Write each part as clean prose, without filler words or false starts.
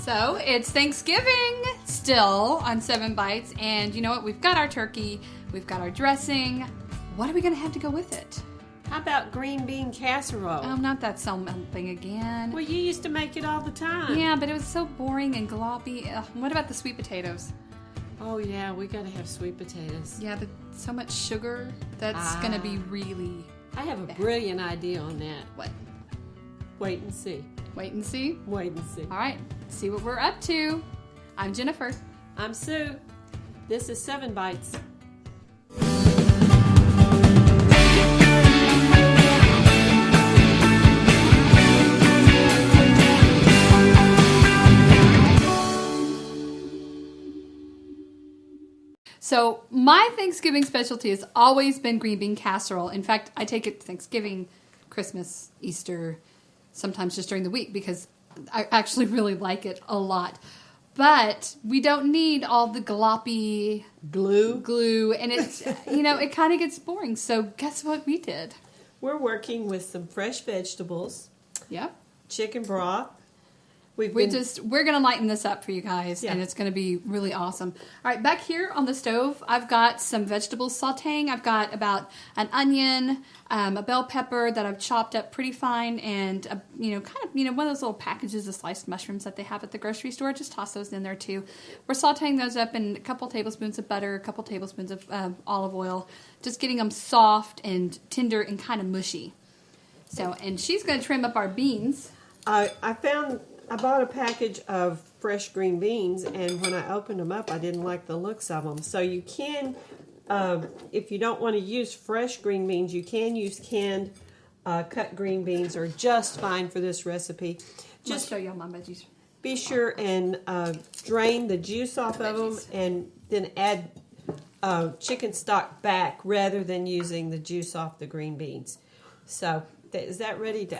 So it's Thanksgiving still on 7 Bites, and you know what? We've got our turkey, we've got our dressing. What are we gonna have to go with it? How about green bean casserole? Oh, not that something again. Well, you used to make it all the time. Yeah, but it was so boring and gloppy. Ugh, what about the sweet potatoes? Oh yeah, we gotta have sweet potatoes. Yeah, but so much sugar, that's gonna be really I have a brilliant idea on that. What? Wait and see. Wait and see? Wait and see. All right, see what we're up to. I'm Jennifer. I'm Sue. This is 7 Bites. So my Thanksgiving specialty has always been green bean casserole. In fact, I take it Thanksgiving, Christmas, Easter, sometimes just during the week because I actually really like it a lot. But we don't need all the gloppy glue, and it's it kind of gets boring. So guess what we did? We're working with some fresh vegetables. Yep. Chicken broth. We're gonna lighten this up for you guys, and it's gonna be really awesome. All right, back here on the stove, I've got some vegetables sauteing. I've got about an onion, a bell pepper that I've chopped up pretty fine, and one of those little packages of sliced mushrooms that they have at the grocery store. Just toss those in there too. We're sauteing those up in a couple tablespoons of butter, a couple tablespoons of olive oil, just getting them soft and tender and kind of mushy. So, and she's gonna trim up our beans. I bought a package of fresh green beans, and when I opened them up, I didn't like the looks of them. So you can, if you don't want to use fresh green beans, you can use canned cut green beans, are just fine for this recipe. Just show you all my veggies. Be sure and drain the juice off of them, and then add chicken stock back rather than using the juice off the green beans. So is that ready to...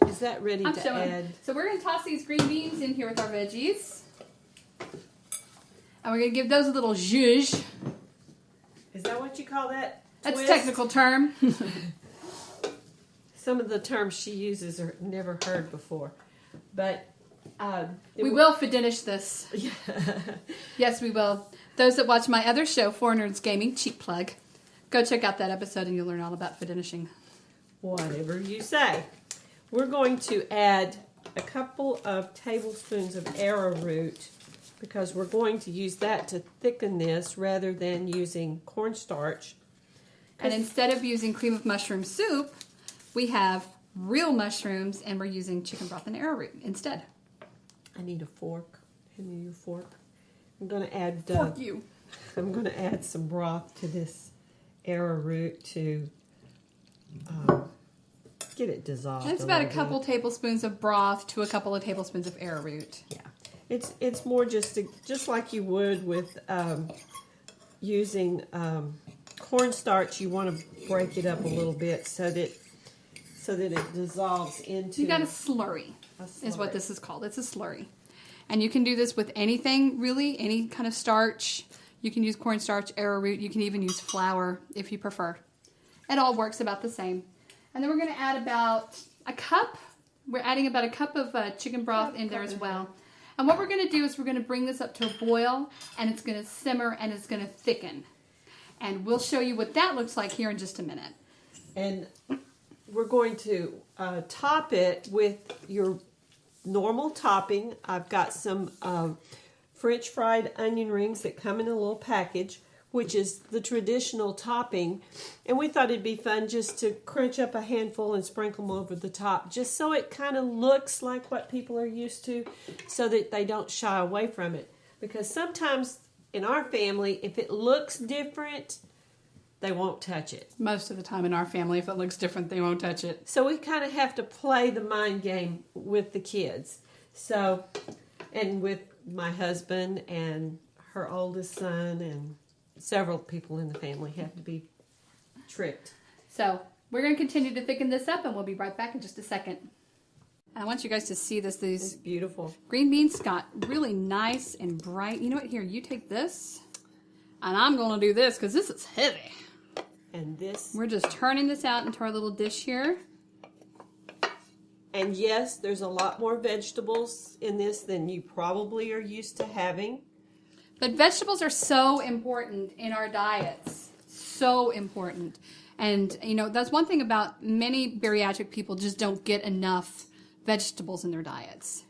Is that ready to add? So we're going to toss these green beans in here with our veggies. And we're going to give those a little zhuzh. Is that what you call that? That's a technical term. Some of the terms she uses are never heard before. But we will finish this. Yes, we will. Those that watch my other show, 4 Nerds Gaming, cheap plug, go check out that episode and you'll learn all about finishing. Whatever you say. We're going to add a couple of tablespoons of arrowroot because we're going to use that to thicken this rather than using cornstarch. And instead of using cream of mushroom soup, we have real mushrooms and we're using chicken broth and arrowroot instead. I need a fork. Hand me your fork. I'm going to add I'm going to add some broth to this arrowroot to get it dissolved. That's about a couple tablespoons of broth to a couple of tablespoons of arrowroot. Yeah, it's more just like you would with using cornstarch. You want to break it up a little bit so that it dissolves into. You got a slurry. Is what this is called. It's a slurry, and you can do this with anything really, any kind of starch. You can use cornstarch, arrowroot. You can even use flour if you prefer. It all works about the same. And then we're going to add about a cup. We're adding about a cup of chicken broth in there as well. And what we're going to do is we're going to bring this up to a boil, and it's going to simmer, and it's going to thicken. And we'll show you what that looks like here in just a minute. And we're going to top it with your normal topping. I've got some French fried onion rings that come in a little package, which is the traditional topping. And we thought it'd be fun just to crunch up a handful and sprinkle them over the top, just so it kind of looks like what people are used to, so that they don't shy away from it. Because sometimes in our family, if it looks different, they won't touch it. Most of the time in our family, if it looks different, they won't touch it. So we kind of have to play the mind game with the kids. So, and with my husband and her oldest son and several people in the family have to be tricked. So we're going to continue to thicken this up, and we'll be right back in just a second. I want you guys to see this. These beautiful green beans got really nice and bright. You know what? Here, you take this, and I'm going to do this because this is heavy. And this, we're just turning this out into our little dish here. And yes, there's a lot more vegetables in this than you probably are used to having. But vegetables are so important in our diets. So important. And, you know, that's one thing about many bariatric people just don't get enough vegetables in their diets.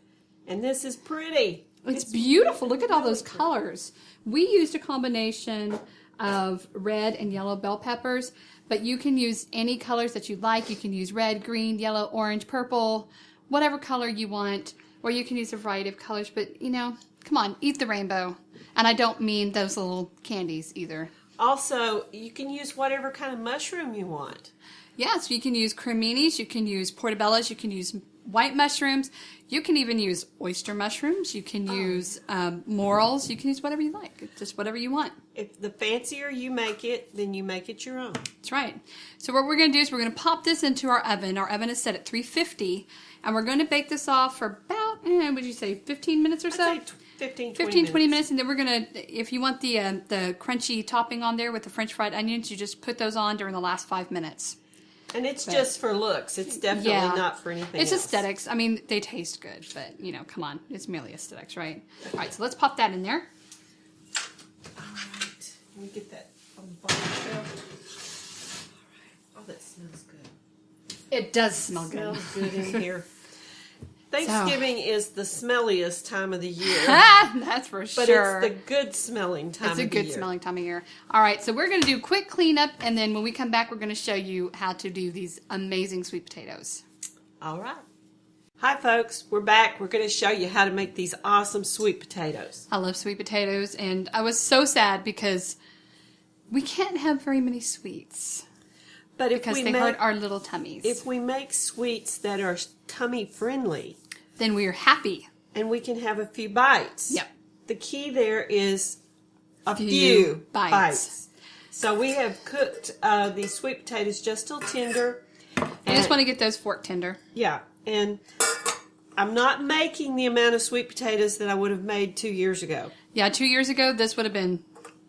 And this is pretty. It's beautiful. Look at all those colors. We used a combination of red and yellow bell peppers, but you can use any colors that you like. You can use red, green, yellow, orange, purple, whatever color you want, or you can use a variety of colors. But, you know, come on, eat the rainbow. And I don't mean those little candies either. Also, you can use whatever kind of mushroom you want. Yeah, so you can use creminis, you can use portobellas, you can use white mushrooms, you can even use oyster mushrooms, you can use morels, you can use whatever you like. It's just whatever you want. If the fancier you make it, then you make it your own. That's right. So what we're going to do is we're going to pop this into our oven. Our oven is set at 350, and we're going to bake this off for about, would you say, 15 minutes or so? I'd say 15, 20 minutes, and then we're going to, if you want the crunchy topping on there with the French fried onions, you just put those on during the last 5 minutes. And it's just for looks. It's definitely not for anything It's else. aesthetics. I mean, they taste good, but, you know, come on. It's merely aesthetics, right? All right, so let's pop that in there. All right. Let me get that on the bottom shelf. All right. Oh, that smells good. It does smell good. Smells good in here. Thanksgiving is the smelliest time of the year. That's for sure. But it's the good smelling time of the year. It's a good smelling time of year. All right, so we're going to do quick cleanup, and then when we come back, we're going to show you how to do these amazing sweet potatoes. All right. Hi, folks. We're back. We're going to show you how to make these awesome sweet potatoes. I love sweet potatoes, and I was so sad because we can't have very many sweets. But because they hurt our little tummies. If we make sweets that are tummy friendly, then we are happy. And we can have a few bites. Yep. The key there is a few bites. So we have cooked these sweet potatoes just till tender. I just want to get those fork tender. Yeah. And I'm not making the amount of sweet potatoes that I would have made 2 years ago. Yeah, 2 years ago, this would have been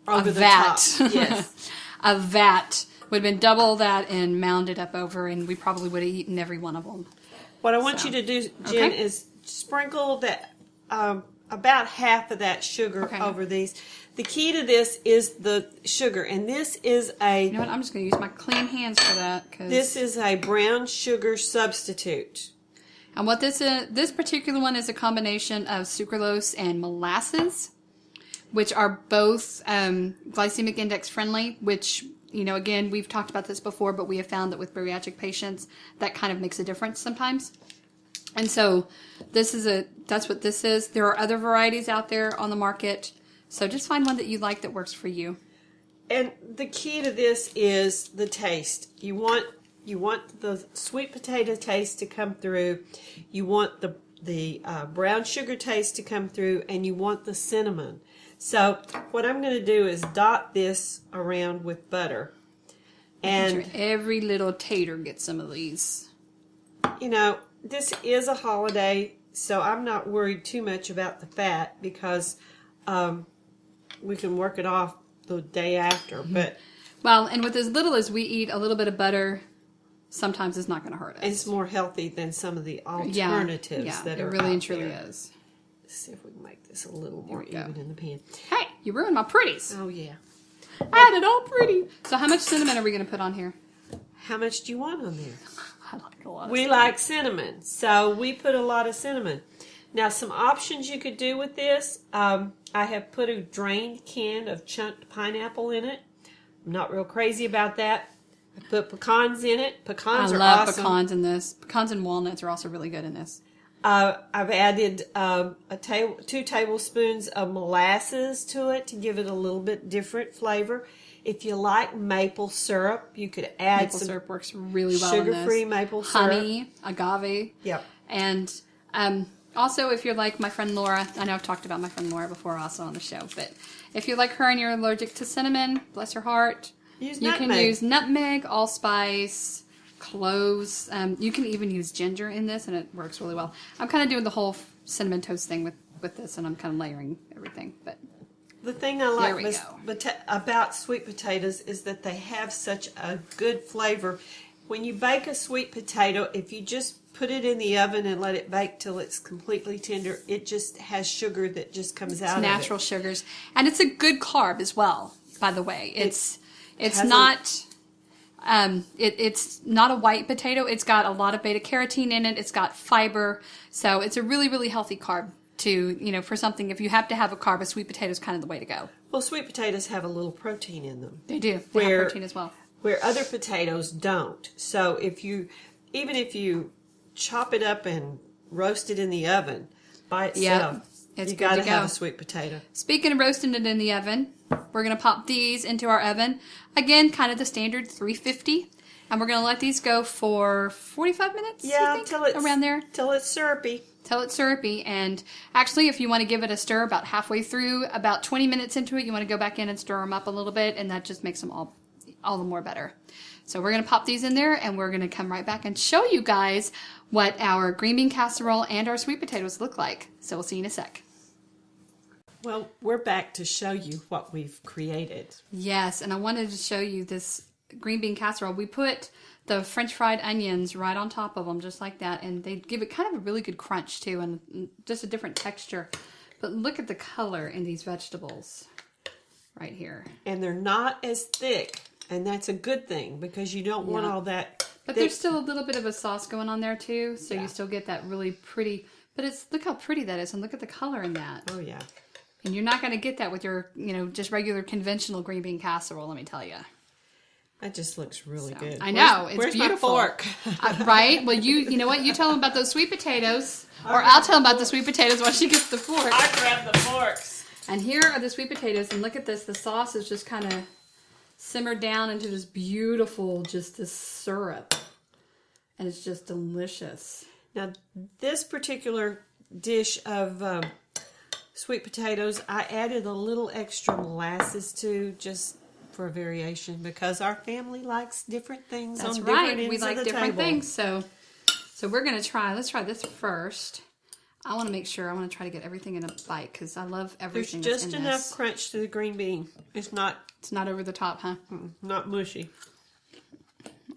over a the vat. top. Yes. A vat. Would have been double that and mounded up over, and we probably would have eaten every one of them. What I want you to do, Jen, is sprinkle that about half of that sugar over these. The key to this is the sugar, and this is a... You know what? I'm just going to use my clean hands for that. This is a brown sugar substitute. And what this particular one is a combination of sucralose and molasses, which are both glycemic index friendly, which... You know, again, we've talked about this before, but we have found that with bariatric patients, that kind of makes a difference sometimes. And so that's what this is. There are other varieties out there on the market. So just find one that you like that works for you. And the key to this is the taste. You want the sweet potato taste to come through. You want the brown sugar taste to come through, and you want the cinnamon. So what I'm going to do is dot this around with butter. And sure every little tater gets some of these. You know, this is a holiday, so I'm not worried too much about the fat because we can work it off the day after. But well, and with as little as we eat, a little bit of butter sometimes is not going to hurt us. It's more healthy than some of the alternatives that are it really out and truly there. is. Let's see if we can make this a little more even in the pan. Hey, you ruined my pretties. Oh, yeah. I had it all pretty. So how much cinnamon are we going to put on here? How much do you want on there? I like a lot of We like cinnamon, so we put a lot of cinnamon. Now, some options you could do with this. I have put a drained can of chunked pineapple in it. I'm not real crazy about that. I put pecans in it. Pecans are awesome. I love pecans in this. Pecans and walnuts are also really good in this. I've added 2 tablespoons of molasses to it to give it a little bit different flavor. If you like maple syrup, you could add maple syrup works really well sugar-free in this. maple syrup. Honey, agave. Yep. And also, if you're like my friend Laura, I know I've talked about my friend Laura before also on the show, but if you're like her and you're allergic to cinnamon, bless her heart, you can use nutmeg, allspice, cloves. You can even use ginger in this, and it works really well. I'm kind of doing the whole cinnamon toast thing with this, and I'm kind of layering everything. But the thing I like about sweet potatoes is that they have such a good flavor. When you bake a sweet potato, if you just put it in the oven and let it bake till it's completely tender. It just has sugar that just comes out of it. Natural sugars. And it's a good carb as well, by the way. It's not it's not a white potato. It's got a lot of beta carotene in it. It's got fiber. So it's a really, really healthy carb to, for something. If you have to have a carb, a sweet potato is kind of the way to go. Well, sweet potatoes have a little protein in them. They do. They have protein as well. Where other potatoes don't. So even if you chop it up and roast it in the oven by itself, you got to have a sweet potato. Speaking of roasting it in the oven, we're going to pop these into our oven. Again, kind of the standard 350. And we're going to let these go for 45 minutes, yeah, around there. Till it's syrupy. Till it's syrupy. And actually, if you want to give it a stir about halfway through, about 20 minutes into it, you want to go back in and stir them up a little bit, and that just makes them all the more better. So we're going to pop these in there, and we're going to come right back and show you guys what our grieving casserole and our sweet potatoes look like. So we'll see you in a sec. Well, we're back to show you what we've created. Yes, and I wanted to show you this green bean casserole. We put the French fried onions right on top of them, just like that, and they give it kind of a really good crunch too, and just a different texture. But look at the color in these vegetables right here. And they're not as thick, and that's a good thing because you don't want all that. But there's still a little bit of a sauce going on there too, so you still get that really pretty. But look how pretty that is, and look at the color in that. Oh yeah. And you're not going to get that with your, just regular conventional green bean casserole, let me tell you. That just looks really good. I know. Where's beautiful. My fork? Right? Well, you know what? You tell them about those sweet potatoes, or I'll tell them about the sweet potatoes while she gets the fork. I grab the forks. And here are the sweet potatoes, and look at this. The sauce is just kind of simmered down into this beautiful, just this syrup. And it's just delicious. Now, this particular dish of sweet potatoes, I added a little extra molasses to, just for a variation, because our family likes different things. That's on right. different ends We like of the different table. things. So we're going to try. Let's try this first. I want to make sure. I want to try to get everything in a bite because I love everything. There's just that's in enough this. crunch to the green bean. It's not over the top, huh? not mushy.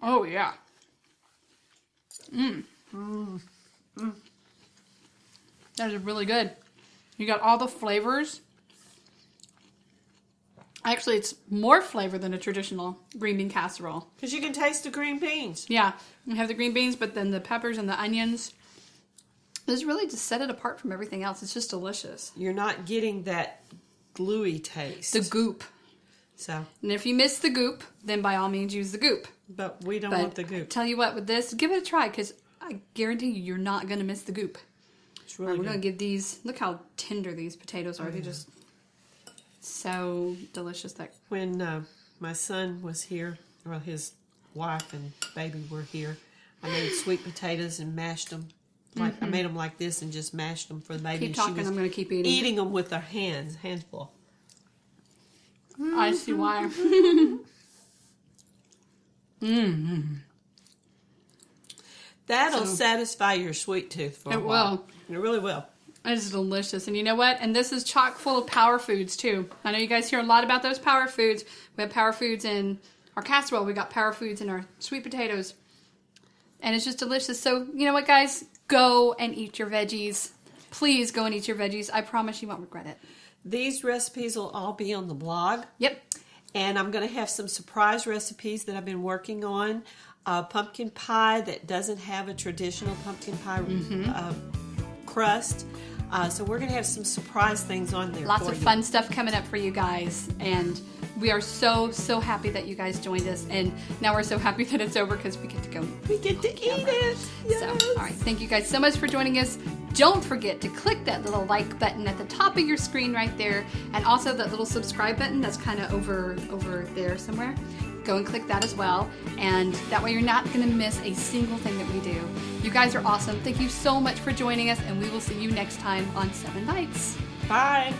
Oh yeah. That is really good. You got all the flavors. Actually, it's more flavor than a traditional green bean casserole. Because you can taste the green beans. Yeah, you have the green beans, but then the peppers and the onions. This really just set it apart from everything else. It's just delicious. You're not getting that gluey taste. The goop. So. And if you miss the goop, then by all means use the goop. But we don't want the goop. Tell you what, with this, give it a try because I guarantee you're not going to miss the goop. It's really good. We're going to give these, look how tender these potatoes are. They're just so delicious. When my son was here, well, his wife and baby were here, I made sweet potatoes and mashed them. I made them like this and just mashed them for the baby. Keep talking, I'm going to keep eating. Eating them with her handful. I see why. That'll satisfy your sweet tooth for a while. It really will. It's delicious. And you know what? And this is chock full of power foods, too. I know you guys hear a lot about those power foods. We have power foods in our casserole. We got power foods in our sweet potatoes. And it's just delicious. So, you know what, guys? Go and eat your veggies. Please go and eat your veggies. I promise you won't regret it. These recipes will all be on the blog. Yep. And I'm going to have some surprise recipes that I've been working on. Pumpkin pie that doesn't have a traditional pumpkin pie crust. So we're going to have some surprise things on there. Lots of fun stuff coming up for you guys. And we are so, so happy that you guys joined us. And now we're so happy that it's over because we get to go. We get to eat it. Yes. So, all right. Thank you guys so much for joining us. Don't forget to click that little like button at the top of your screen right there. And also that little subscribe button that's kind of over there somewhere. Go and click that as well. And that way you're not going to miss a single thing that we do. You guys are awesome. Thank you so much for joining us. And we will see you next time on 7 Bites. Bye.